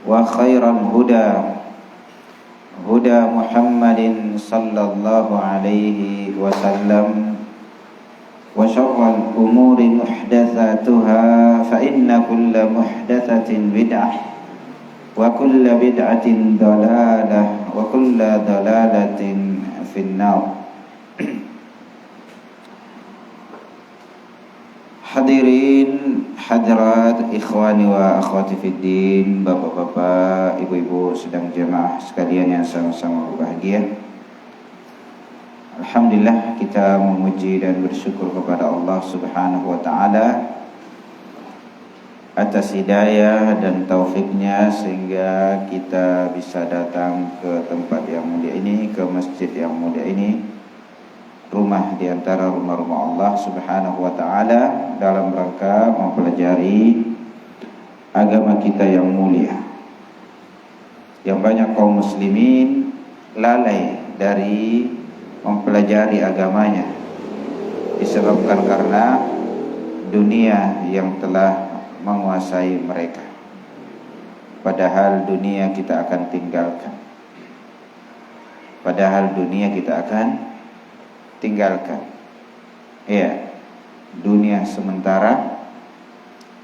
وخير الهدى هدى محمد صلى الله عليه وسلم وشر الأمور محدثاتها فإن كل محدثة بدعة وكل بدعة ضلالة وكل ضلالة في النار. Hadirin hadirat ikhwani wa akhwati fiddin, bapak-bapak, ibu-ibu sedang jemaah sekalian yang sama-sama berbahagia. Alhamdulillah, kita memuji dan bersyukur kepada Allah Subhanahu wa taala atas hidayah dan taufiknya sehingga kita bisa datang ke tempat yang mulia ini, ke masjid yang mulia ini, rumah di antara rumah-rumah Allah Subhanahu wa taala, dalam rangka mempelajari agama kita yang mulia. Yang banyak kaum muslimin lalai dari mempelajari agamanya disebabkan karena dunia yang telah menguasai mereka. Padahal dunia kita akan tinggalkan. Ya, dunia sementara,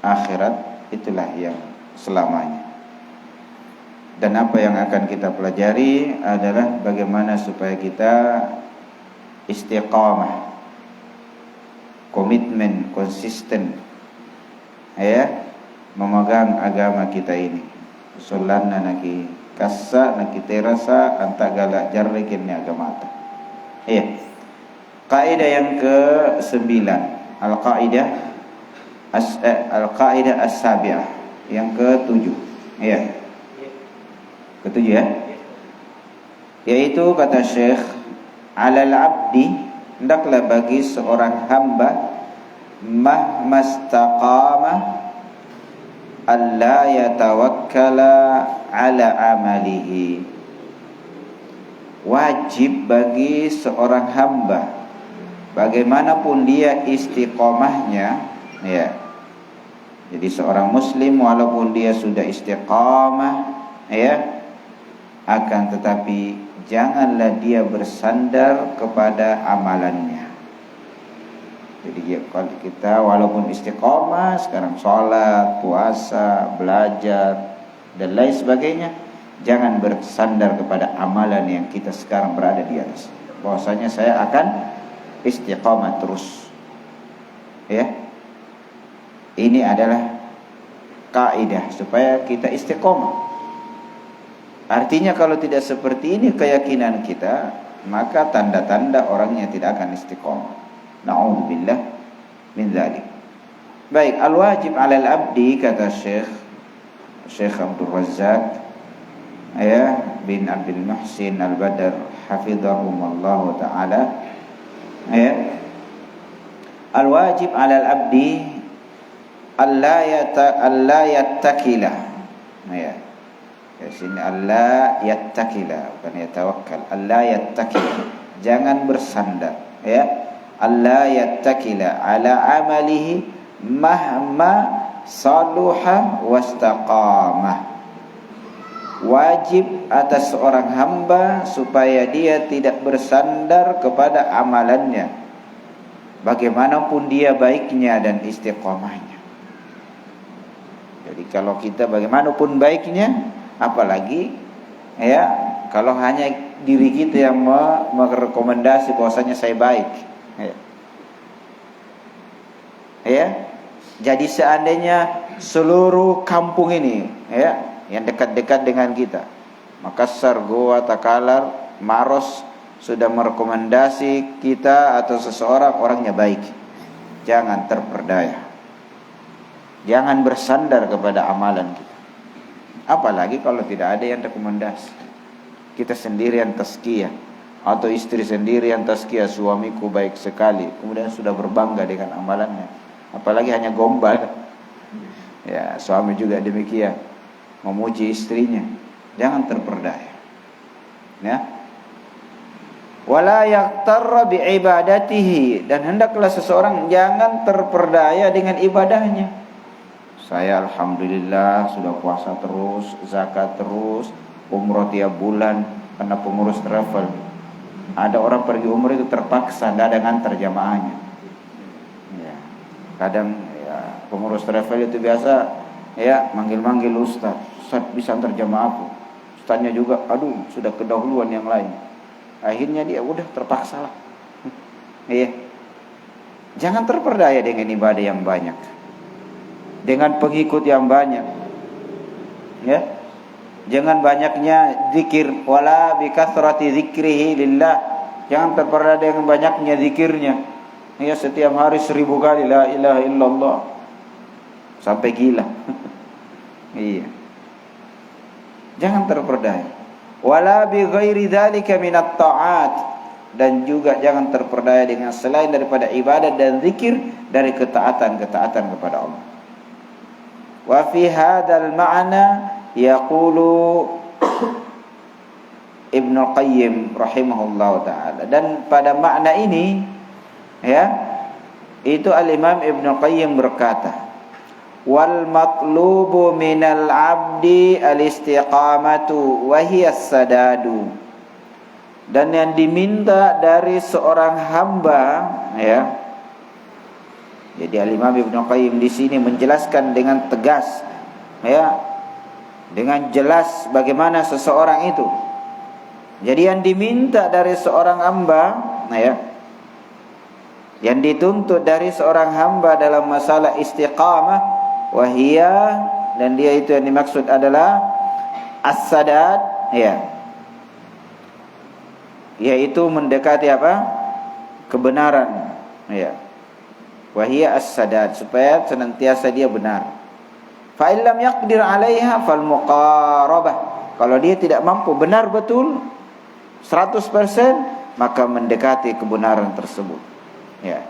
akhirat itulah yang selamanya. Dan apa yang akan kita pelajari adalah bagaimana supaya kita istiqamah, komitmen, konsisten, ya, memegang agama kita ini. Solanna naki kassa naki terasa anta galak jarrikin ni agama ta. Ya. Kaidah yang ke-9, al-qaidah as-sabi'ah, yang ke-7. Ya. Ke-7 ya. Yaitu kata Syekh, alal abdi, hendaklah bagi seorang hamba mahmastaqama alla yatawakkala ala amalihi. Wajib bagi seorang hamba, bagaimanapun dia istiqomahnya, ya. Jadi seorang muslim walaupun dia sudah istiqamah, ya, akan tetapi janganlah dia bersandar kepada amalannya. Jadi kalau kita walaupun istiqamah, sekarang sholat, puasa, belajar dan lain sebagainya, jangan bersandar kepada amalan yang kita sekarang berada di atas. Bahwasanya saya akan istiqamah terus, ya. Ini adalah kaidah supaya kita istiqamah. Artinya kalau tidak seperti ini keyakinan kita, maka tanda-tanda orangnya tidak akan istiqamah. Na'udzubillah min dzalik. Baik, al-wajib 'alal abdi, kata Syekh Abdul Razzaq, ya, bin Abdul Muhsin Al-Badr hafizahumullah taala, ya. Al-wajib 'alal abdi alla yattakila, ya. Di sini alla yattakila, bukan yatawakkal. Alla yattakila, jangan bersandar, ya. Alla yattakila ala amalihi mahma saluha wastaqamah. Wajib atas seorang hamba supaya dia tidak bersandar kepada amalannya, bagaimanapun dia baiknya dan istiqomahnya. Jadi kalau kita bagaimanapun baiknya, apalagi, ya, kalau hanya diri kita yang merekomendasi bahwasanya saya baik, ya. Jadi seandainya seluruh kampung ini, ya, yang dekat-dekat dengan kita, Makassar, Goa, Takalar, Maros, sudah merekomendasi kita atau seseorang, orangnya baik, jangan terperdaya, jangan bersandar kepada amalan kita. Apalagi kalau tidak ada yang rekomendasi, kita sendiri yang tazkiyah, atau istri sendiri yang tazkiyah, suamiku baik sekali, kemudian sudah berbangga dengan amalannya. Apalagi hanya gombal, ya, suami juga demikian, memuji istrinya, jangan terperdaya, ya. Wala yaqtarra bi ibadatihi, dan hendaklah seseorang jangan terperdaya dengan ibadahnya. Saya alhamdulillah sudah puasa terus, zakat terus, umroh tiap bulan karena pengurus travel. Ada orang pergi umroh itu terpaksa, tidak ada ngantar jamaahnya. Ya. Kadang ya, pengurus travel itu biasa ya manggil-manggil Ustaz bisa antar jamaahku. Ustaznya juga, aduh sudah kedahuluan yang lain. Akhirnya dia udah terpaksa lah. Iya. Jangan terperdaya dengan ibadah yang banyak, dengan pengikut yang banyak. Ya. Jangan banyaknya zikir, wala bi kathrati dzikrihi lillah. Jangan terperdaya dengan banyaknya zikirnya. Ya, setiap hari 1000 kali la ilaha illallah. Sampai gila. Iya. Jangan terperdaya. Wala bi ghairi dzalika minat ta'at, dan juga jangan terperdaya dengan selain daripada ibadah dan zikir dari ketaatan-ketaatan kepada Allah. Wa fi hadzal ma'na yaqulu Ibnu Qayyim rahimahullahu taala, dan pada makna ini ya itu Al-Imam Ibnu Qayyim berkata, wal matlubu minal abdi al-istiqamatu wa hiya as-sadadu, dan yang diminta dari seorang hamba ya. Jadi Al-Imam Ibnu Qayyim di sini menjelaskan dengan tegas ya, dengan jelas bagaimana seseorang itu. Jadi yang diminta dari seorang hamba ya, yang dituntut dari seorang hamba dalam masalah istiqamah, wahia, dan dia itu yang dimaksud adalah as-sadad ya, yaitu mendekati apa? Kebenaran ya. Wahia as-sadad, supaya senantiasa dia benar. Fa illam yaqdir 'alaiha fal muqarabah. Kalau dia tidak mampu benar betul 100%, maka mendekati kebenaran tersebut. Ya.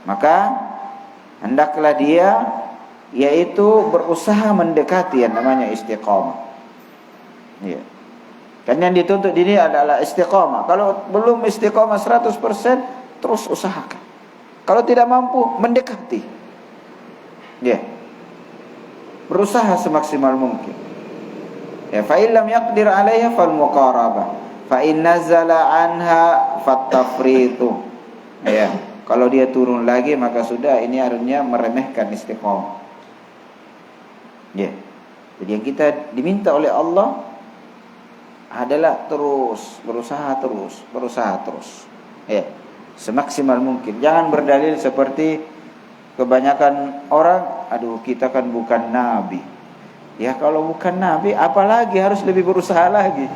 Maka hendaklah dia yaitu berusaha mendekati yang namanya istiqamah. Ya. Kan yang dituntut ini adalah istiqamah. Kalau belum istiqamah 100%, terus usahakan. Kalau tidak mampu, mendekati. Ya. Berusaha semaksimal mungkin. Ya, fa illam yaqdir 'alaiha fal muqarabah, fa in nazala anha fattafritu. Ya, kalau dia turun lagi maka sudah, ini artinya meremehkan istiqamah. Ya. Jadi yang kita diminta oleh Allah adalah terus berusaha terus. Ya. Semaksimal mungkin. Jangan berdalil seperti kebanyakan orang, aduh kita kan bukan nabi. Ya kalau bukan nabi, apalagi harus lebih berusaha lagi.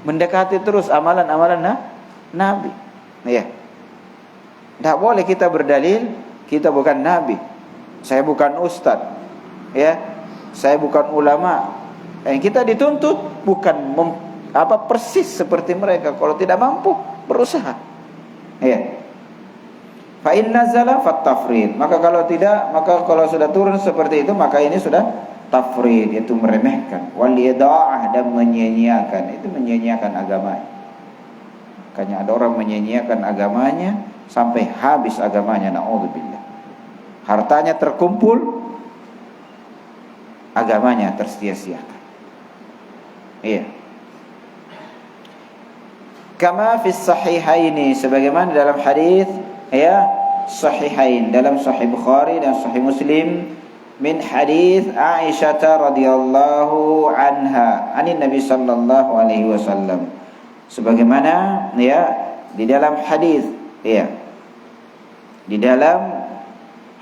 Mendekati terus amalan-amalan nabi. Ya. Tidak boleh kita berdalil, kita bukan nabi. Saya bukan ustaz. Ya. Saya bukan ulama. Kita dituntut bukan persis seperti mereka. Kalau tidak mampu, berusaha. Ya. Fa in nazala fattafrid. Maka kalau tidak, maka kalau sudah turun seperti itu, maka ini sudah tafrid, yaitu meremehkan. Wal ida'ah, dan menyia-nyiakan. Itu menyia-nyiakan agamanya. Makanya ada orang menyia-nyiakan agamanya sampai habis agamanya, naudzubillah. Hartanya terkumpul, agamanya tersia-siakan. Iya. Kama fi sahihaini, sebagaimana dalam hadis ya sahihain, dalam Sahih Bukhari dan Sahih Muslim, min hadis Aisyah radhiyallahu anha anin Nabi sallallahu alaihi wasallam, sebagaimana ya di dalam hadis ya, di dalam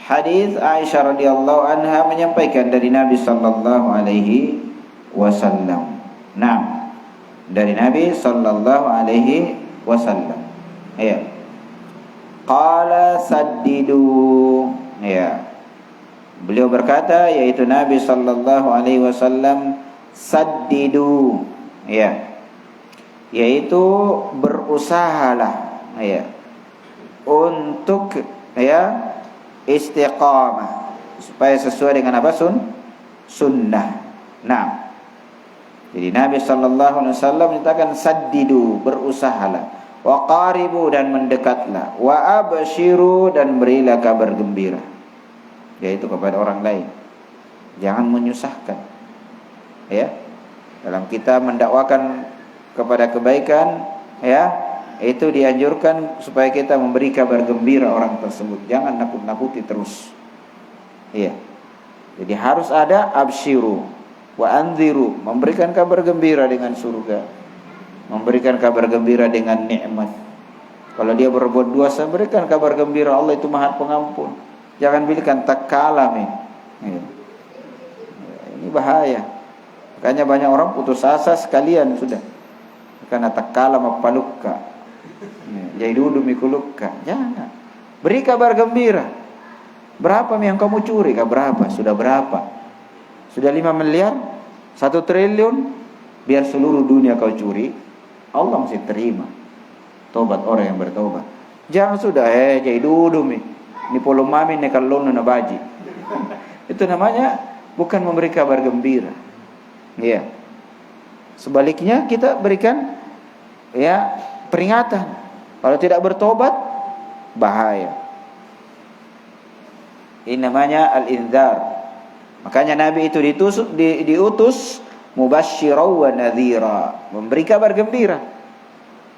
hadis Aisyah radhiyallahu anha menyampaikan dari Nabi sallallahu alaihi wasallam. Nah, dari Nabi sallallahu alaihi wasallam. Ya. Qala saddidu. Ya. Beliau berkata, yaitu Nabi sallallahu alaihi wasallam, saddidu. Ya. Yaitu berusahalah ya untuk ya istiqamah supaya sesuai dengan apa? Sunnah. Nah, jadi Nabi sallallahu alaihi wasallam menyatakan saddidu, berusahalah, wa qaribu, dan mendekatlah, wa abshiru, dan berilah kabar gembira, yaitu kepada orang lain. Jangan menyusahkan. Ya. Dalam kita mendakwakan kepada kebaikan, ya, itu dianjurkan supaya kita memberi kabar gembira orang tersebut. Jangan nakut-nakuti terus. Iya. Jadi harus ada absyiru wa anziru, memberikan kabar gembira dengan surga, memberikan kabar gembira dengan nikmat. Kalau dia berbuat dosa, berikan kabar gembira, Allah itu Maha Pengampun. Jangan bilkan takalami. Iya. Ini bahaya. Makanya banyak orang putus asa sekalian sudah. Karena takalama palukka. Jadi dulu mikulukka. Jangan. Beri kabar gembira. Berapa yang kamu curi? Berapa? Sudah berapa? Sudah 5 miliar? 1 triliun? Biar seluruh dunia kau curi, Allah masih terima tobat orang yang bertobat. Jangan sudah jadi dulu ni polo mami ni kalon na baji. Itu namanya bukan memberi kabar gembira. Ya. Sebaliknya kita berikan ya peringatan. Kalau tidak bertobat bahaya. Ini namanya al-indzar. Makanya Nabi itu diutus mubasysyiran wa nadhira, memberi kabar gembira.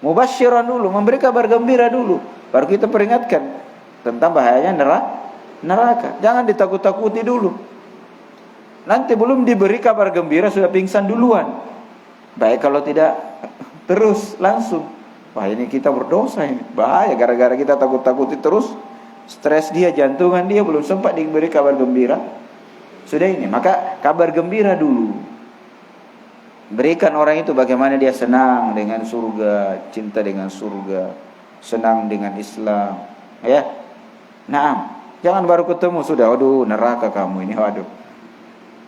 Mubasysyiran dulu, memberi kabar gembira dulu, baru kita peringatkan tentang bahayanya neraka. Jangan ditakut-takuti dulu. Nanti belum diberi kabar gembira sudah pingsan duluan. Baik kalau tidak terus langsung. Wah, ini kita berdosa ini. Bahaya gara-gara kita takut-takuti terus. Stres dia, jantungan dia, belum sempat diberi kabar gembira. Sudah ini, maka kabar gembira dulu. Berikan orang itu bagaimana dia senang dengan surga, cinta dengan surga, senang dengan Islam. Ya. Nah, jangan baru ketemu sudah, waduh neraka kamu ini, waduh.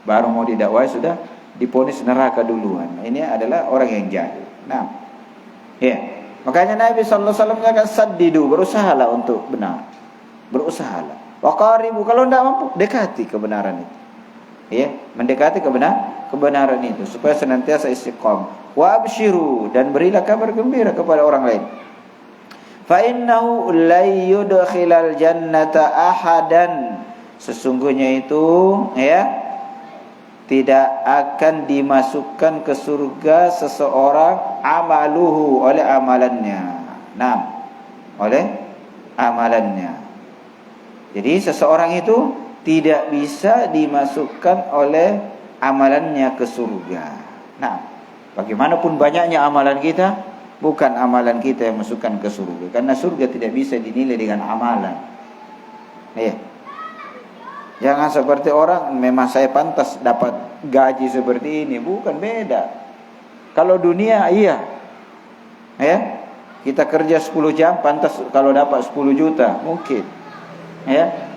Baru mau didakwai sudah diponis neraka duluan. Ini adalah orang yang jahil. Nah, ya. Makanya Nabi sallallahu alaihi wasallam katakan saddidu, berusahalah untuk benar. Berusahalah. Wa qaribu, kalau tidak mampu dekati kebenaran itu. Ya, mendekati kebenaran itu supaya senantiasa istiqamah. Wa absyiru, dan berilah kabar gembira kepada orang lain. Fa innahu la yudkhilal jannata ahadan. Sesungguhnya itu ya tidak akan dimasukkan ke surga seseorang amaluhu, oleh amalannya. Nah, oleh amalannya. Jadi seseorang itu tidak bisa dimasukkan oleh amalannya ke surga. Nah, bagaimanapun banyaknya amalan kita, bukan amalan kita yang masukkan ke surga. Karena surga tidak bisa dinilai dengan amalan. Ya. Jangan seperti orang, memang saya pantas dapat gaji seperti ini. Bukan, beda. Kalau dunia, iya. Ya. Kita kerja 10 jam, pantas kalau dapat 10 juta. Mungkin. Ya.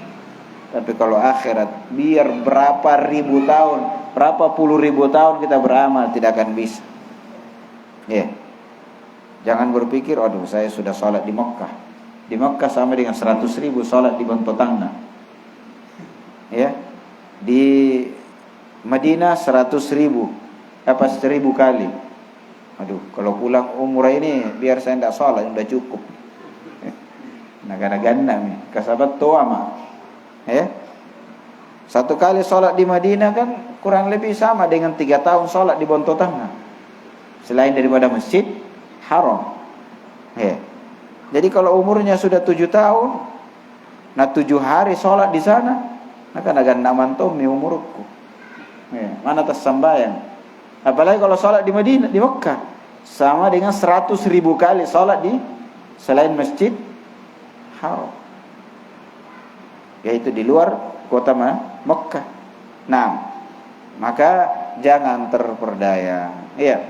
Tapi kalau akhirat, biar berapa ribu tahun, berapa puluh ribu tahun kita beramal, tidak akan bisa. Ya. Jangan berpikir, aduh saya sudah sholat di Mekah. Di Mekah sama dengan 100.000 sholat di Bontotangna. Ya, di Madinah 100.000, 1.000 kali. Aduh, kalau pulang umrah ini biar saya tidak sholat, sudah cukup. Nah, gana-gana nih, kasabat toa mah. Ya, 1 kali sholat di Madinah kan kurang lebih sama dengan 3 tahun sholat di Bontotangna. Selain daripada masjid haram. Ya. Jadi kalau umurnya sudah 7 tahun, nah 7 hari sholat di sana. Maka nagan namantom ni umurku. Mana tas sambayang. Apalagi kalau sholat di Madinah, di Mekah, sama dengan 100.000 kali sholat di selain masjid haram, yaitu di luar kota Mekah. Nah, maka jangan terperdaya. Iya.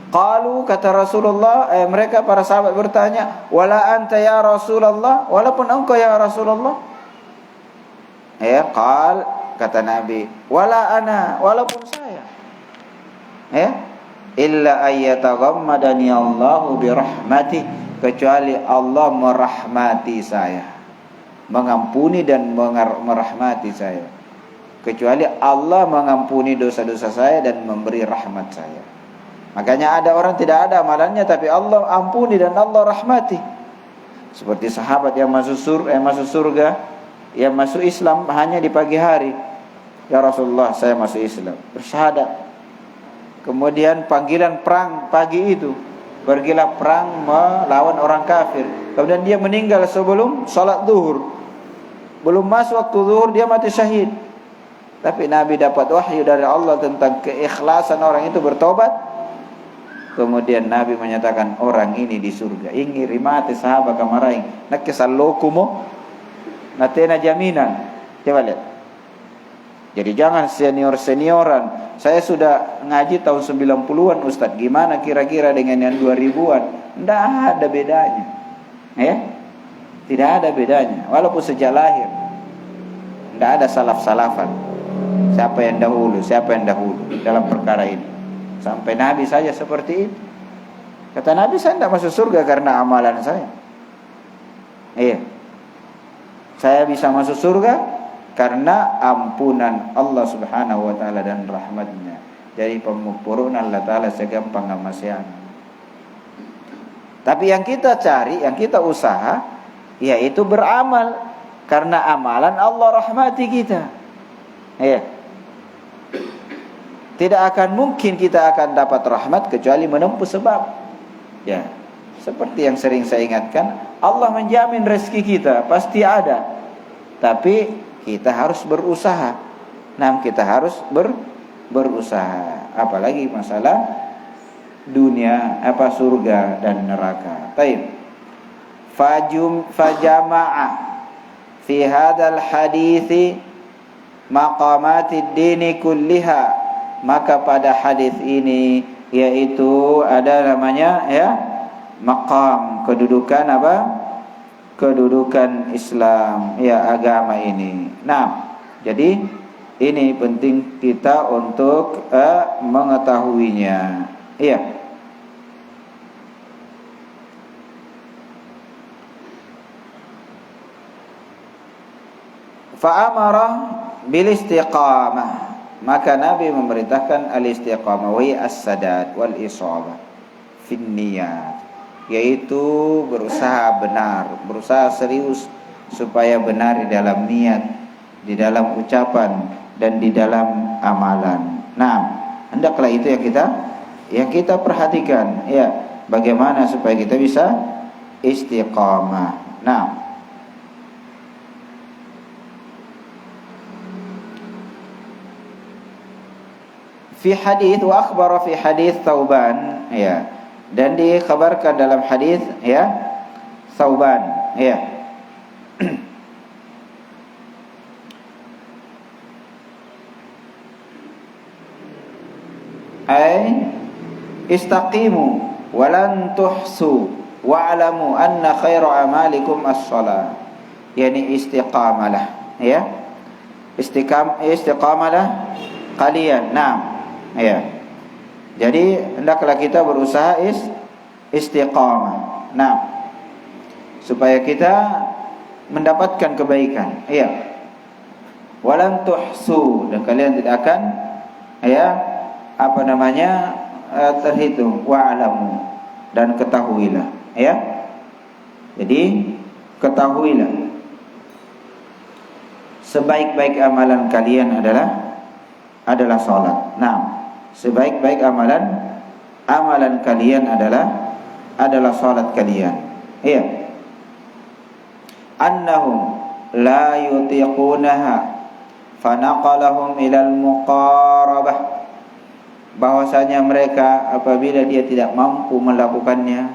Qalu, kata Rasulullah, mereka para sahabat bertanya, wala anta ya Rasulullah, walaupun engkau ya Rasulullah. Ya, kata Nabi, wala ana, walaupun saya. Ya, illa ayyataghammadani Allahu birahmatih, kecuali Allah merahmati saya, mengampuni dan merahmati saya. Kecuali Allah mengampuni dosa-dosa saya dan memberi rahmat saya. Makanya ada orang tidak ada amalannya tapi Allah ampuni dan Allah rahmati. Seperti sahabat yang masuk surga, yang masuk Islam hanya di pagi hari. Ya Rasulullah, saya masuk Islam. Bersyahadat. Kemudian panggilan perang pagi itu, pergilah perang melawan orang kafir. Kemudian dia meninggal sebelum salat zuhur. Belum masuk waktu zuhur dia mati syahid. Tapi Nabi dapat wahyu dari Allah tentang keikhlasan orang itu bertobat. Kemudian Nabi menyatakan orang ini di surga. Ingi rimati sahabat kamaraing nakisalokumo natena jaminan. Coba lihat. Jadi jangan senior-senioran. Saya sudah ngaji tahun 90-an Ustaz. Gimana kira-kira dengan yang 2000-an? Tidak ada bedanya. Ya? Tidak ada bedanya. Walaupun sejak lahir. Tidak ada salaf-salafan. Siapa yang dahulu dalam perkara ini. Sampai Nabi saja seperti itu. Kata Nabi, saya tidak masuk surga karena amalan saya. Iya. Saya bisa masuk surga karena ampunan Allah Subhanahu wa taala dan rahmatnya. Jadi pemurun Allah taala segampang ngamasian. Tapi yang kita cari, yang kita usaha, yaitu beramal, karena amalan Allah rahmati kita. Iya. Tidak akan mungkin kita akan dapat rahmat kecuali menempuh sebab. Ya, seperti yang sering saya ingatkan, Allah menjamin rezeki kita pasti ada. Tapi kita harus berusaha. Nah, kita harus berusaha. Apalagi masalah dunia, surga dan neraka. Baik. Fajama'a fi hadzal hadithi maqamatid dini kulliha. Maka pada hadis ini yaitu ada namanya maqam, kedudukan apa? Kedudukan Islam, agama ini. Nah, jadi ini penting kita untuk mengetahuinya. Iya. Fa'amara bil istiqamah. Maka Nabi memerintahkan al-istiqamah wa as-sadad wal isabah fin niyat, yaitu berusaha benar, berusaha serius supaya benar di dalam niat, di dalam ucapan dan di dalam amalan. Nah, hendaklah itu yang kita perhatikan, bagaimana supaya kita bisa istiqamah. Nah, fi hadits wa akhbara fi hadits Thauban, dan dikabarkan dalam hadis Thauban, ay istaqimu wa lan tuhsu wa'lamu anna khaira amalikum as-shalah. Yani istiqamalah, istiqamalah kalian. Nah, jadi hendaklah kita berusaha istiqamah. Nah, supaya kita mendapatkan kebaikan. Walan tuhsu, dan kalian tidak akan terhitung. Wa'lamu, dan ketahuilah. Jadi ketahuilah sebaik-baik amalan kalian adalah salat. Nah, sebaik-baik amalan kalian adalah salat kalian. Annahum la yutiqunaha fanaqalahum ilal muqarabah. Bahwasanya mereka apabila dia tidak mampu melakukannya,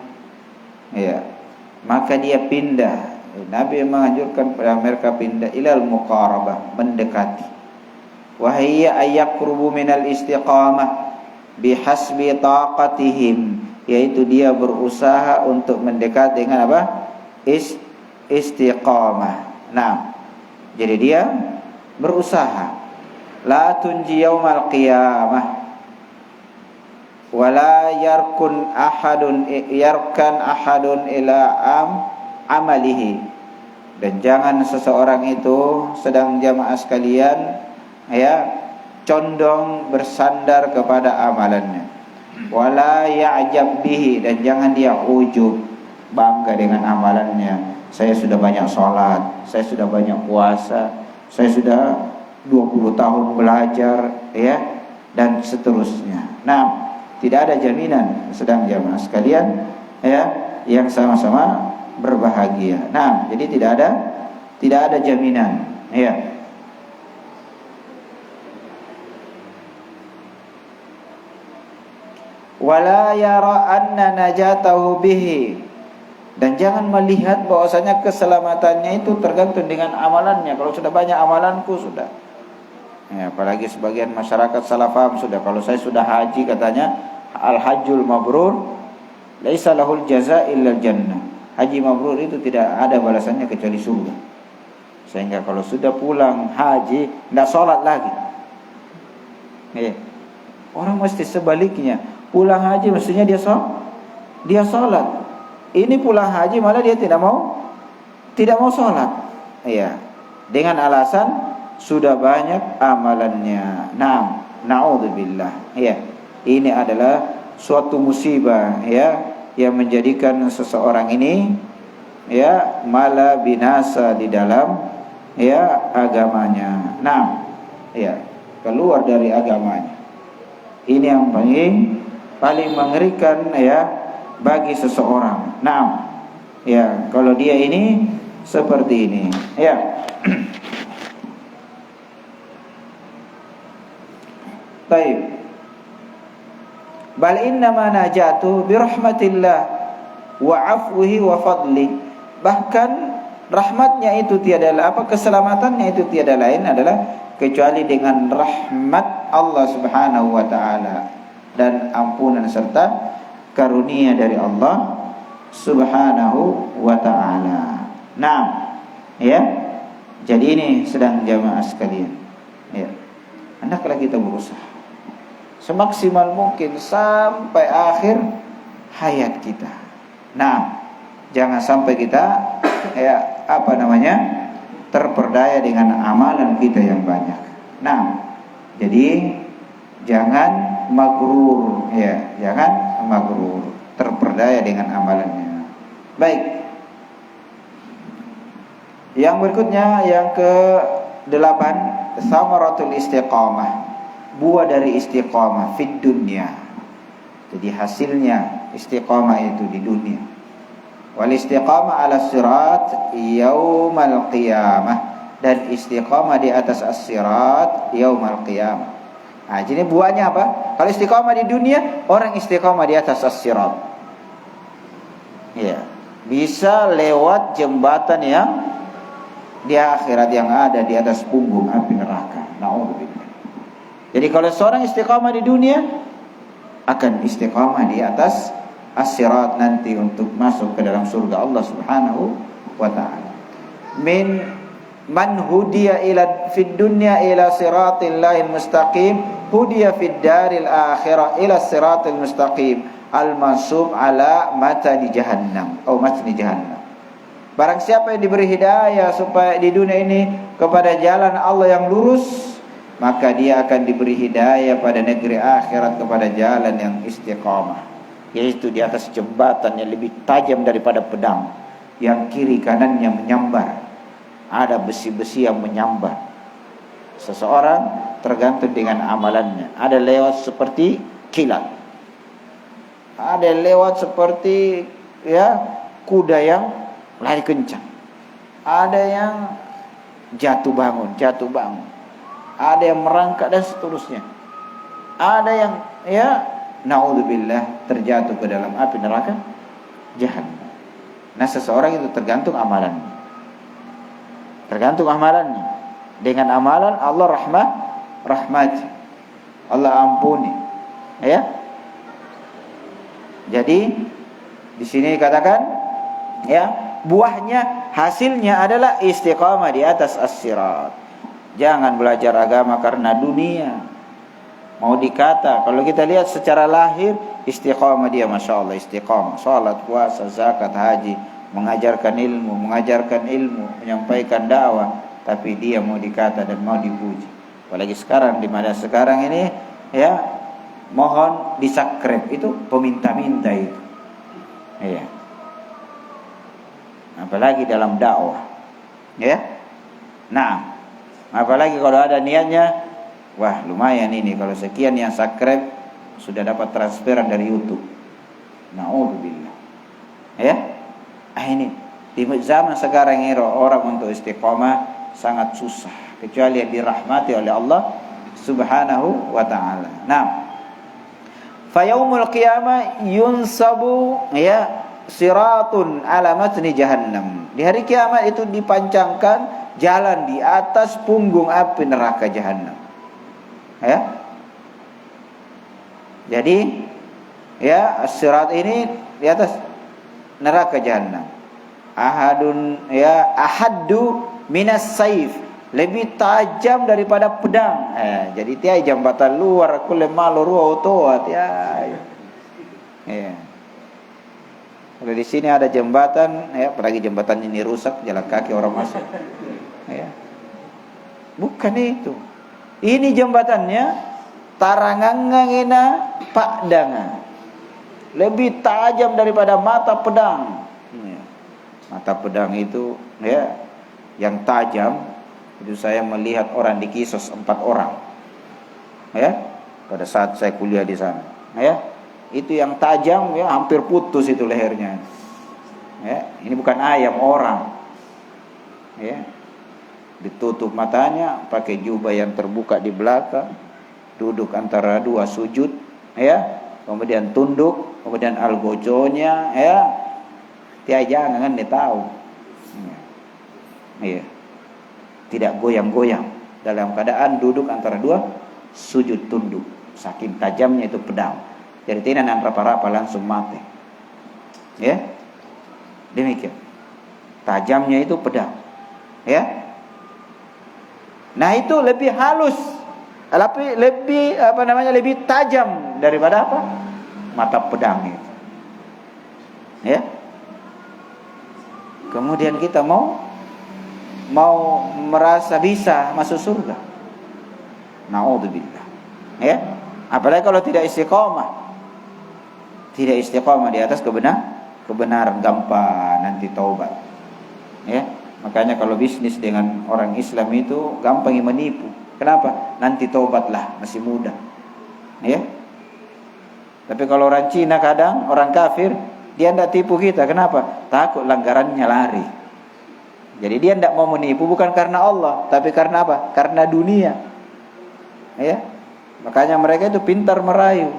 maka dia pindah. Nabi menganjurkan pada mereka pindah ilal muqarabah, mendekati. Wahiyya ayyaqrubu minal istiqamah bihasbi taqatihim, yaitu dia berusaha untuk mendekat dengan apa? Istiqamah. Nah, jadi dia berusaha. La tunji yaumal qiyamah wala yarkan ahadun ila amalihi. Dan jangan seseorang itu sedang jamaah sekalian condong bersandar kepada amalannya. Wala ya'jab bihi, dan jangan dia ujub, bangga dengan amalannya. Saya sudah banyak sholat, saya sudah banyak puasa, saya sudah 20 tahun belajar, ya, dan seterusnya. Nah, tidak ada jaminan, sedang jamaah sekalian, ya, yang sama-sama berbahagia. Nah, jadi tidak ada jaminan, ya. Wala yara anna najatahu bihi, dan jangan melihat bahwasanya keselamatannya itu tergantung dengan amalannya. Kalau sudah banyak amalanku sudah. Ya, apalagi sebagian masyarakat salah paham sudah. Kalau saya sudah haji katanya al-hajjul mabrur laisa lahul jaza illa jannah. Haji mabrur itu tidak ada balasannya kecuali surga. Sehingga kalau sudah pulang haji tidak sholat lagi. Ya. Orang mesti sebaliknya. Pulang haji mestinya dia sholat. Ini pulang haji malah dia tidak mau sholat. Iya. Dengan alasan sudah banyak amalannya. Na'udzubillah. Ya. Ini adalah suatu musibah, ya, yang menjadikan seseorang ini, ya, malah binasa di dalam, ya, agamanya. Ya, keluar dari agamanya. Ini yang paling mengerikan, ya, bagi seseorang. Ya, kalau dia ini seperti ini, ya. Baik. Bal innama najatu birahmatillah wa afwihi wa fadli. Bahkan rahmatnya itu tiada apa, keselamatannya itu tiada lain adalah kecuali dengan rahmat Allah Subhanahu wa taala dan ampunan serta karunia dari Allah Subhanahu wa taala. Ya. Jadi ini sedang jamaah sekalian. Ya. Hendaklah kita berusaha semaksimal mungkin sampai akhir hayat kita. Jangan sampai kita, ya, terperdaya dengan amalan kita yang banyak. Jadi jangan magrur, ya, jangan magrur, terperdaya dengan amalannya. Baik. Yang berikutnya, yang ke-8, samaratul istiqamah. Buah dari istiqamah fid dunya. Jadi hasilnya istiqamah itu di dunia. Wal istiqamah ala sirat yaumal qiyamah, dan istiqamah di atas as-sirat yaumal qiyamah. Jadi buahnya apa? Kalau istiqamah di dunia, orang istiqamah di atas as-sirat. Ya, bisa lewat jembatan yang di akhirat yang ada di atas punggung api neraka. Na'udzubillah. Jadi kalau seorang istiqamah di dunia, akan istiqamah di atas as-sirat nanti untuk masuk ke dalam surga Allah Subhanahu wa taala. Man hudiya ila fid dunya ila siratil mustaqim, hudiya fid daril akhirah ila siratil mustaqim al-mansub ala matani jahannam atau matni jahannam. Barang siapa yang diberi hidayah supaya di dunia ini kepada jalan Allah yang lurus, maka dia akan diberi hidayah pada negeri akhirat kepada jalan yang istiqamah, yaitu di atas jembatan yang lebih tajam daripada pedang, yang kiri kanannya menyambar, ada besi-besi yang menyambar. Seseorang tergantung dengan amalannya. Ada lewat seperti kilat, ada lewat seperti, ya, kuda yang lari kencang, ada yang jatuh bangun, ada yang merangkak dan seterusnya. Ada yang, ya, naudzubillah, terjatuh ke dalam api neraka jahannam. Seseorang itu tergantung amalannya. Dengan amalan Allah rahmati, Allah ampuni, ya. Jadi di sini dikatakan, ya, buahnya, hasilnya adalah istiqamah di atas as-sirat. Jangan belajar agama karena dunia. Mau dikata, kalau kita lihat secara lahir, istiqamah dia, masya Allah, istiqamah, salat, puasa, zakat, haji, mengajarkan ilmu, menyampaikan dakwah, tapi dia mau dikata dan mau dipuji. Apalagi sekarang, di mana sekarang ini, ya, mohon disakrep, itu peminta-minta itu, ya. Apalagi dalam dakwah, ya. Apalagi kalau ada niatnya, wah lumayan ini kalau sekian yang subscribe sudah dapat transferan dari YouTube. Na'udzubillah. Ya. Ini di zaman sekarang ini orang untuk istiqomah sangat susah kecuali yang dirahmati oleh Allah Subhanahu wa taala. Nah, fa yaumul qiyamah yunsabu ya siratun ala matni jahannam. Di hari kiamat itu dipancangkan jalan di atas punggung api neraka jahanam. Ya. Jadi ya sirat ini di atas neraka jahanam. Ahaddu minas saif, lebih tajam daripada pedang. Jadi tiai jambatan luar aku lemah luar toat ya. Kalau di sini ada jembatan, apalagi jembatan ini rusak, jalan kaki orang masuk. Bukan itu. Ini jembatannya tarangangangena pakdanga. Lebih tajam daripada mata pedang. Mata pedang itu yang tajam. Itu saya melihat orang dikisos 4 orang. Pada saat saya kuliah di sana. Itu yang tajam hampir putus itu lehernya. Ini bukan ayam, orang. Ditutup matanya, pakai jubah yang terbuka di belakang, duduk antara 2 sujud, kemudian tunduk, kemudian algojonya, tiada jangan dia tahu, tidak goyang-goyang dalam keadaan duduk antara 2 sujud tunduk, saking tajamnya itu pedang. Jadi tidak nan rapa-rapa langsung mati, demikian tajamnya itu pedang, Nah itu lebih halus, lebih lebih tajam daripada apa? Mata pedang itu. Kemudian kita mau merasa bisa masuk surga. Na'udzubillah. Apalagi kalau tidak istiqomah. Tidak istiqomah di atas kebenaran, gampang nanti taubat. Makanya kalau bisnis dengan orang Islam itu gampang menipu. Kenapa? Nanti taubatlah, masih muda. Tapi kalau orang Cina kadang, orang kafir, dia tidak tipu kita. Kenapa? Takut langgarannya lari. Jadi dia tidak mau menipu bukan karena Allah, tapi karena apa? Karena dunia. Makanya mereka itu pintar merayu.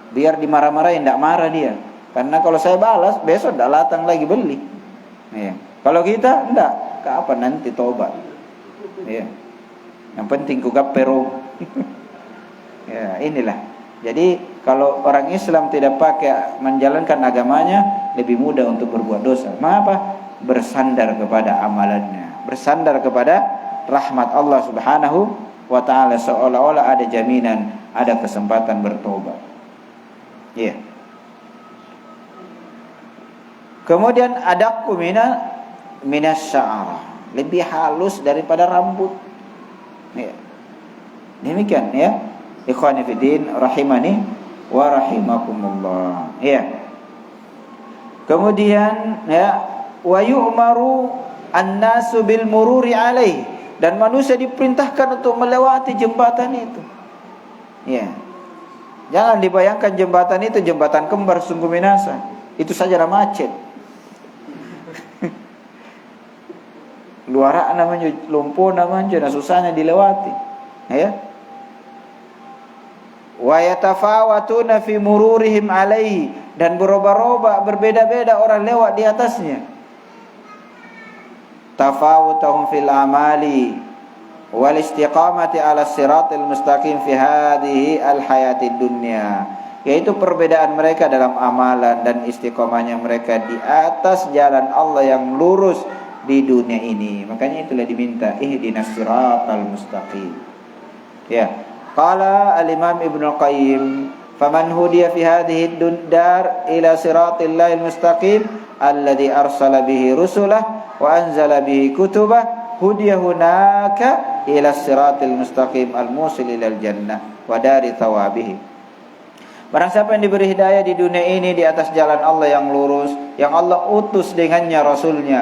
Biar dimarah-marahin, tidak marah dia. Karena kalau saya balas, besok tidak datang lagi beli. Kalau kita enggak, kapan nanti tobat? Yang penting ku gapero. Inilah. Jadi kalau orang Islam tidak pakai menjalankan agamanya, lebih mudah untuk berbuat dosa. Mengapa? Bersandar kepada amalannya, bersandar kepada rahmat Allah Subhanahu wa taala, seolah-olah ada jaminan, ada kesempatan bertobat. Kemudian adaqu minas sya'ar, lebih halus daripada rambut. Demikian ikhwani fiddin rahimani wa rahimakumullah. Kemudian wa yu'maru an-nasu bil mururi alaih, dan manusia diperintahkan untuk melewati jembatan itu. Jangan dibayangkan jembatan itu jembatan kembar, sungguh binasa. Itu saja macet. Luarak namanya, lumpuh namanya, susahnya dilewati. Wa yatafawatuna fi mururihim alaihi, dan berubah-ubah, berbeda-beda orang lewat di atasnya. Tafawutahum fil amali wal istiqamati ala siratil mustaqim fi hadhihi al hayatid dunya, yaitu perbedaan mereka dalam amalan dan istiqomahnya mereka di atas jalan Allah yang lurus di dunia ini. Makanya itulah diminta ihdinas siratal mustaqim. Qala al-Imam Ibnu Qayyim, faman hudiya fi hadhihi ad-dar ila siratillahil mustaqim alladhi arsala bihi rusulah wa anzala bihi kutubah, hudiya hunaka ila siratil mustaqim al-musil ilal jannah wa dari thawabihi. Barang siapa yang diberi hidayah di dunia ini di atas jalan Allah yang lurus, yang Allah utus dengannya rasulnya,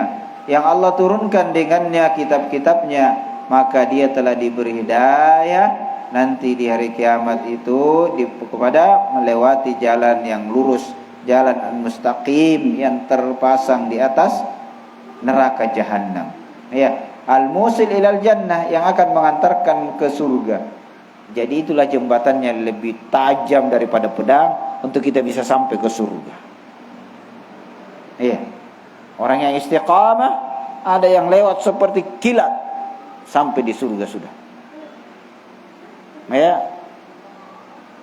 yang Allah turunkan dengannya kitab-kitabnya, maka dia telah diberi hidayah nanti di hari kiamat itu kepada melewati jalan yang lurus, jalan al-mustaqim yang terpasang di atas neraka jahanam. Ya, al-musil ilal jannah, yang akan mengantarkan ke surga. Jadi itulah jembatannya lebih tajam daripada pedang untuk kita bisa sampai ke surga. Iya. Orang yang istiqamah ada yang lewat seperti kilat sampai di surga sudah. Ya.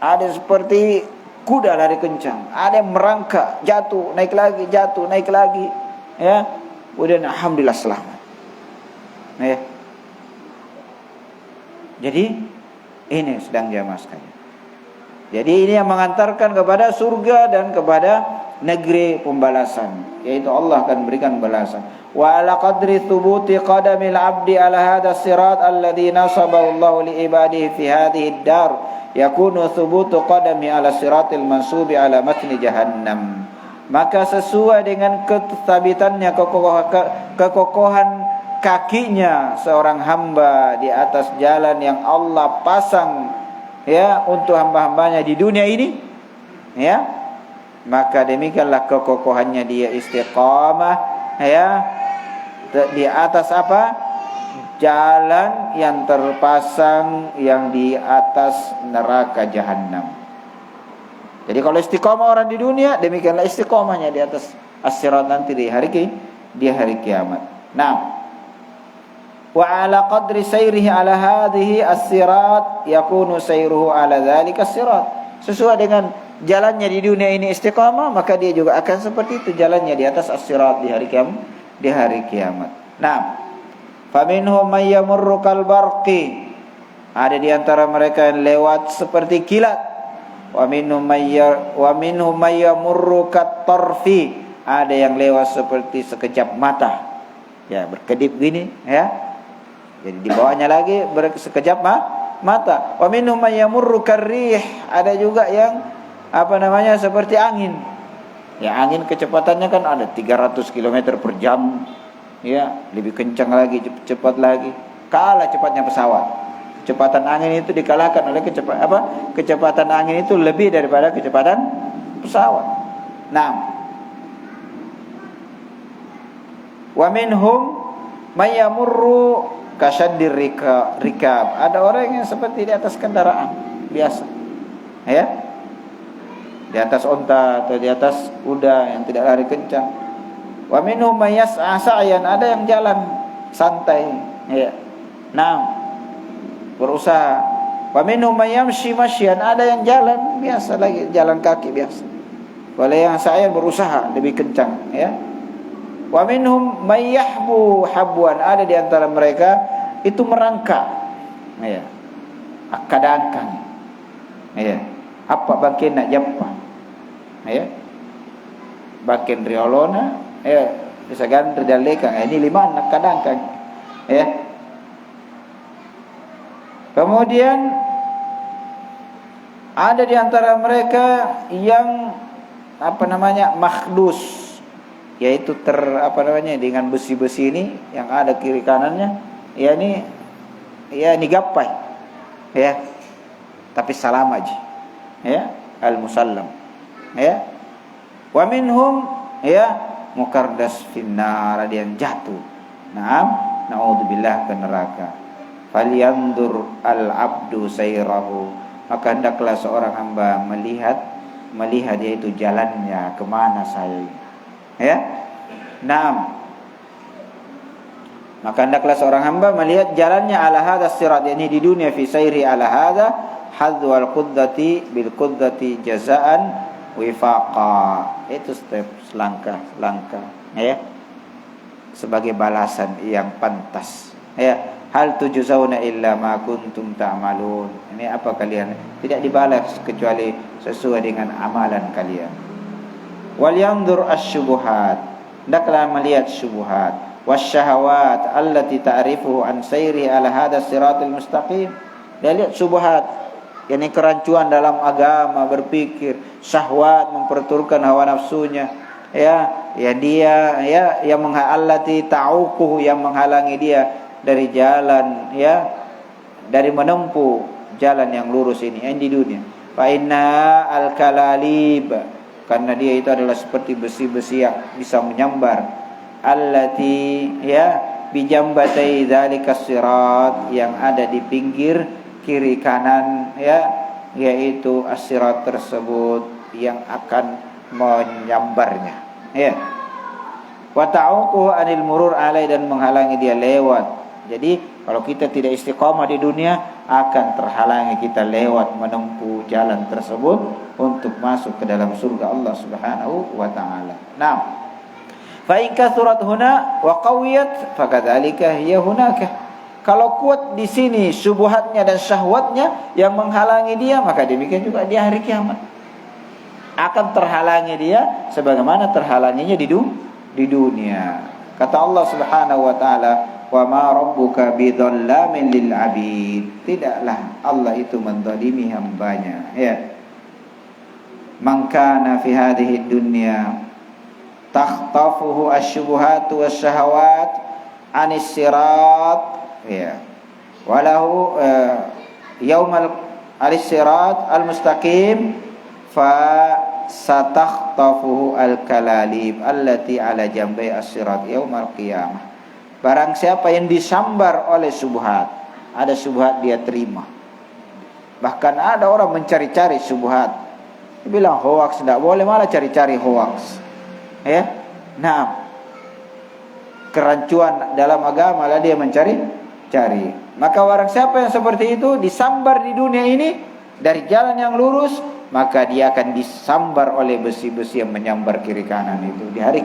Ada seperti kuda lari kencang, ada yang merangkak, jatuh, naik lagi, jatuh, naik lagi. Ya. Kemudian alhamdulillah selamat. Ya. Jadi ini sedang jamaah sekalian. Jadi ini yang mengantarkan kepada surga dan kepada negeri pembalasan, yaitu Allah akan berikan balasan. Wa ala qadri thubuti qadamil abdi ala hadha sirat alladhi nasabahu Allah li ibadihi fi hadhihi ad-dar yakunu thubutu qadami ala siratil mansubi ala matni jahannam. Maka sesuai dengan kethabitannya, kekokohan kakinya seorang hamba di atas jalan yang Allah pasang ya untuk hamba-hambanya di dunia ini, ya, maka demikianlah kekokohannya dia istiqamah ya di atas apa? Jalan yang terpasang yang di atas neraka jahanam. Jadi kalau istiqamah orang di dunia, demikianlah istiqamahnya di atas as-sirat nanti di hari kiamat. Nah, wa ala qadri sayrihi ala hadhihi as-sirat yakunu sayruhu ala dzalika as-sirat. Sesuai dengan jalannya di dunia ini istiqamah, maka dia juga akan seperti itu jalannya di atas as-sirat di hari kiamat. Nah, faminhum may yamurru kal barqi. Ada di antara mereka yang lewat seperti kilat. Wa minhum may yamurru kat tarfi. Ada yang lewat seperti sekejap mata. Ya, berkedip gini, ya. Jadi di bawahnya lagi sekejap mata. Wa minhum may yamurru karrih. Ada juga yang seperti angin. Ya, angin kecepatannya kan ada 300 km per jam. Ya, lebih kencang lagi, cepat lagi. Kalah cepatnya pesawat. Kecepatan angin itu dikalahkan oleh kecepatan angin itu lebih daripada kecepatan pesawat. Nah, wa minhum may yamurru kasyaddir rikab. Ada orang yang seperti di atas kendaraan biasa, ya, di atas onta atau di atas kuda yang tidak lari kencang. Wa minhum may yas'a sa'yan. Ada yang jalan santai, ya. Nah, berusaha. Wa minhum may yamshi mashyan. Ada yang jalan biasa lagi, jalan kaki biasa. Kalau yang saya berusaha lebih kencang, ya. Wa minhum may yahbu habwan. Ada di antara mereka itu merangkak, ya. Akadangkan, ya. Apa bangkin nak jappa, ya. Bangkin riolona, ya. Bisa ganti dalekang. Ini lima nak kadangkan, ya. Kemudian ada di antara mereka yang makhdus, yaitu dengan besi-besi ini yang ada kiri kanannya, ini gappai, ya, tapi salam aja, ya, al-musallam, ya. Wa minhum mukardas finnar, ada yang jatuh. Na'udzubillah, ke neraka. Falyandur al-abdu sayrahu. Maka hendaklah seorang hamba melihat yaitu jalannya kemana saya, ya. Maka hendaklah seorang hamba melihat jalannya ala hadha sirat, ini di dunia fi sayri ala hadha hadwal quddati bil quddati jazaan wifaqa. Itu step langkah, ya, sebagai balasan yang pantas, ya. Hal tujzauna illa ma kuntum ta'malun. Ini apa kalian? Tidak dibalas kecuali sesuai dengan amalan kalian. Wal yanzur asy-syubuhat. Hendaklah melihat syubhat, wasyahawat allati ta'rifu an sayri ala hadha siratal mustaqim. Dia lihat syubhat, yakni kerancuan dalam agama, berpikir, syahwat, memperturutkan hawa nafsunya, ya, yang dia, ya, yang allati ta'uquhu, yang menghalangi dia dari jalan, ya, dari menempuh jalan yang lurus ini yang di dunia. Fa inna al-kalalib, karena dia itu adalah seperti besi-besi yang bisa menyambar, allati, ya, bijambatai dzalika sirat, yang ada di pinggir kiri kanan, ya, yaitu as-sirat tersebut yang akan menyambarnya, ya. Wa ta'uquhu anil murur alai, dan menghalangi dia lewat. Jadi kalau kita tidak istiqamah di dunia, akan terhalangi kita lewat menempuh jalan tersebut untuk masuk ke dalam surga Allah Subhanahu wa taala. Nah, fa in kathurat huna wa qawiyat fakadzalika hiya hunaka. Kalau kuat di sini syubhatnya dan syahwatnya yang menghalangi dia, maka demikian juga di hari kiamat akan terhalangi dia sebagaimana terhalanginya di dunia. Kata Allah Subhanahu wa taala, "Wa ma rabbuka bidzallamin lil 'abid." Tidaklah Allah itu menzalimi hambanya, ya. Man kana fi hadhihi dunya takhtafuhu asy-syubuhat wasyahawat 'anis sirat, ya. Walahu yaumal al-sirat al-mustaqim fa satakhtafuhu al-kalalib allati ala jambai as-sirat yaumal qiyamah. Barang siapa yang disambar oleh syubhat, ada syubhat dia terima. Bahkan ada orang mencari-cari syubhat. Dia bilang hoax tidak boleh, malah cari-cari hoax. Ya. Nah, kerancuan dalam agama lah dia mencari-cari. Maka barang siapa yang seperti itu disambar di dunia ini dari jalan yang lurus, maka dia akan disambar oleh besi-besi yang menyambar kiri kanan itu di hari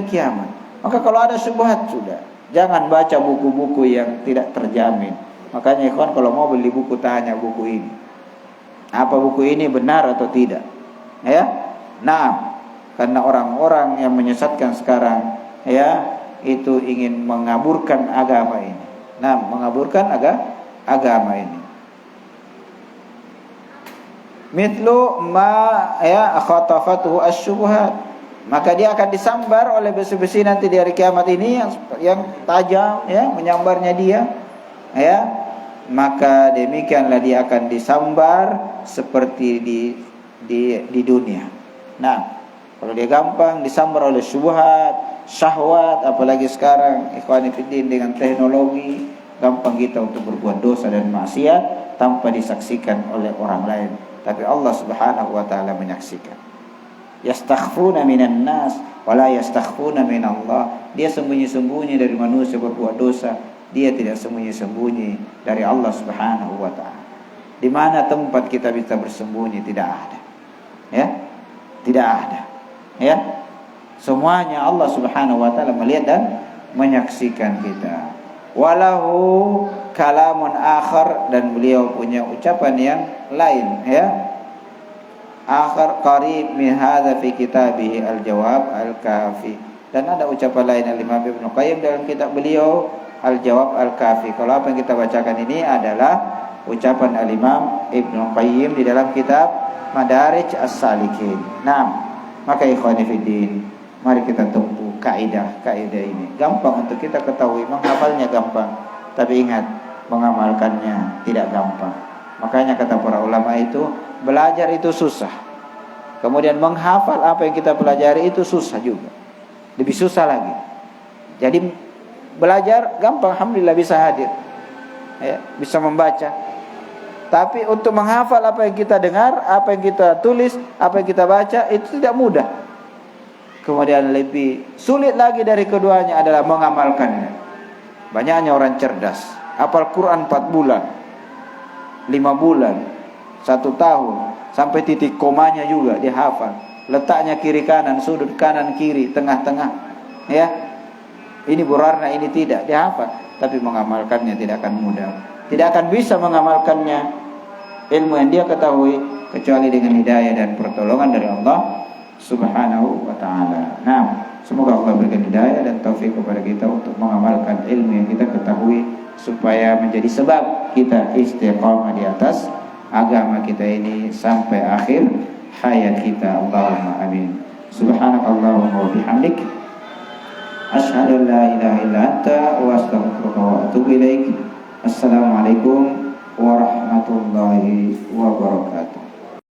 kiamat. Maka kalau ada syubhat, sudah, jangan baca buku-buku yang tidak terjamin. Makanya ikhwan, kalau mau beli buku, tanya buku ini, apa buku ini benar atau tidak, ya. Nah, karena orang-orang yang menyesatkan sekarang, ya, itu ingin mengaburkan agama ini. Nah, mengaburkan agama ini. Mithlu ma, ya, khatafatuhu asy-syubhat, maka dia akan disambar oleh besi-besi nanti di hari kiamat ini yang tajam, ya, menyambarnya dia, ya. Maka demikianlah dia akan disambar seperti di dunia. Nah, kalau dia gampang disambar oleh syubhat, syahwat, apalagi sekarang ikhwani fiddin dengan teknologi, gampang kita untuk berbuat dosa dan maksiat tanpa disaksikan oleh orang lain, tapi Allah Subhanahu wa taala menyaksikan. Yastakhfuna minan nas wala yastakhfuna minallah. Dia sembunyi-sembunyi dari manusia berbuat dosa, dia tidak sembunyi-sembunyi dari Allah Subhanahu wa taala. Di mana tempat kita bisa bersembunyi? Tidak ada. Ya? Tidak ada. Ya? Semuanya Allah Subhanahu wa taala melihat dan menyaksikan kita. Walahu kalamun akhar, dan beliau punya ucapan yang lain, ya. Akhar qarib min hadza fi kitabih al-jawab al-kafi. Dan ada ucapan lain Al-Imam Ibnu Qayyim dalam kitab beliau Al-Jawab Al-Kafi. Kalau apa yang kita bacakan ini adalah ucapan Al-Imam Ibnu Qayyim di dalam kitab Madarij As-Salikin. Nah, maka ikhwani fiddin, mari kita tempuh kaidah ini. Gampang untuk kita ketahui, menghafalnya gampang, tapi ingat, mengamalkannya tidak gampang. Makanya kata para ulama itu, belajar itu susah, kemudian menghafal apa yang kita pelajari itu susah juga, lebih susah lagi. Jadi belajar gampang, alhamdulillah bisa hadir, ya, bisa membaca. Tapi untuk menghafal apa yang kita dengar, apa yang kita tulis, apa yang kita baca, itu tidak mudah. Kemudian lebih sulit lagi dari keduanya adalah mengamalkannya. Banyaknya orang cerdas hafal Quran 4 bulan, 5 bulan, 1 tahun, sampai titik komanya juga dia hafal. Letaknya kiri kanan, sudut kanan kiri, tengah-tengah, ya. Ini berwarna, ini tidak, dia hafal. Tapi mengamalkannya tidak akan mudah. Tidak akan bisa mengamalkannya ilmu yang dia ketahui kecuali dengan hidayah dan pertolongan dari Allah Subhanahu wa ta'ala. Nah, semoga Allah berikan hidayah dan taufik kepada kita untuk mengamalkan ilmu yang kita ketahui, supaya menjadi sebab kita istiqamah di atas agama kita ini sampai akhir hayat kita. Allahumma amin. Subhanakallahumma wa bihamdik, Asyhadu an la ilaha illa anta wa astaghfiruka wa atubu ilaik. Assalamualaikum warahmatullahi wabarakatuh.